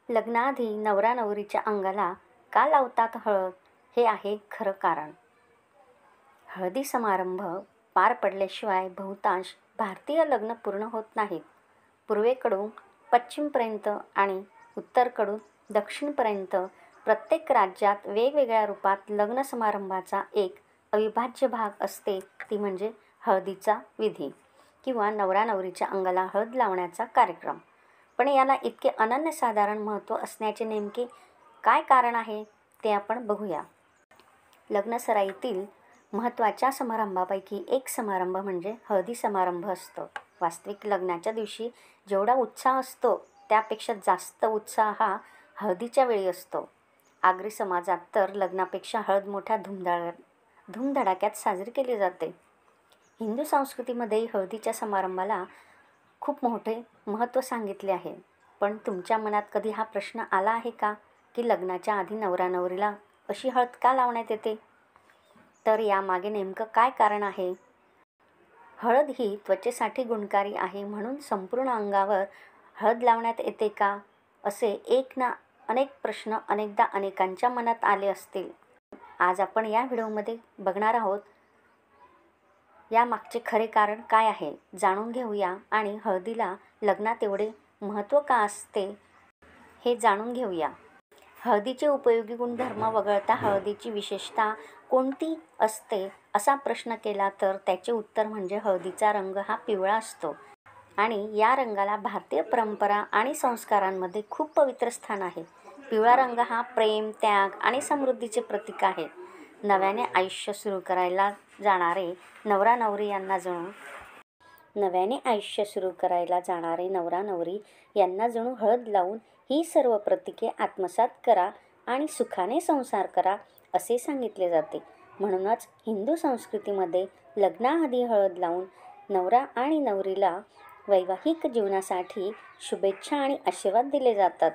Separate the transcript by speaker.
Speaker 1: लग्नाआधी नवरा नवरीच्या अंगाला का लावतात हळद हे आहे खरं कारण. हळदी समारंभ पार पडल्याशिवाय बहुतांश भारतीय लग्न पूर्ण होत नाहीत. पूर्वेकडून पश्चिमपर्यंत आणि उत्तरेकडून दक्षिणपर्यंत प्रत्येक राज्यात वेगवेगळ्या रूपात लग्न समारंभाचा एक अविभाज्य भाग असते, ती म्हणजे हळदीचा विधी किंवा नवरा नवरीच्या अंगाला हळद लावण्याचा कार्यक्रम. पण याला इतके अनन्यसाधारण महत्त्व असण्याचे नेमके काय कारण आहे ते आपण बघूया. लग्नसराईतील महत्त्वाच्या समारंभापैकी एक समारंभ म्हणजे हळदी समारंभ असतो. वास्तविक लग्नाच्या दिवशी जेवढा उत्साह असतो त्यापेक्षा जास्त उत्साह हा हळदीच्या वेळी असतो. आगरी समाजात तर लग्नापेक्षा हळद मोठ्या धूमधडाक्यात साजरी केली जाते. हिंदू संस्कृतीमध्येही हळदीच्या समारंभाला खूप मोठे महत्त्व सांगितले आहे. पण तुमच्या मनात कधी हा प्रश्न आला आहे का की लग्नाच्या आधी नवरा नवरीला अशी हळद का लावण्यात येते? तर यामागे नेमकं काय कारण आहे? हळद ही त्वचेसाठी गुणकारी आहे म्हणून संपूर्ण अंगावर हळद लावण्यात येते का, असे एक ना अनेक प्रश्न अनेकदा अनेकांच्या मनात आले असतील. आज आपण या व्हिडिओमध्ये बघणार आहोत यामागचे खरे कारण काय आहे, जाणून घेऊया आणि हळदीला लग्नात एवढे महत्त्व का असते हे जाणून घेऊया. हळदीचे उपयोगी गुणधर्म वगळता हळदीची विशेषता कोणती असते असा प्रश्न केला तर त्याचे उत्तर म्हणजे हळदीचा रंग हा पिवळा असतो आणि या रंगाला भारतीय परंपरा आणि संस्कारांमध्ये खूप पवित्र स्थान आहे. पिवळा रंग हा प्रेम, त्याग आणि समृद्धीचे प्रतीक आहे. नव्याने आयुष्य सुरू करायला जाणारे नवरा नवरी यांना जणू हळद लावून ही सर्व प्रतीके आत्मसात करा आणि सुखाने संसार करा असे सांगितले जाते. म्हणूनच हिंदू संस्कृतीमध्ये लग्नाआधी हळद लावून नवरा आणि नवरीला वैवाहिक जीवनासाठी शुभेच्छा आणि आशीर्वाद दिले जातात.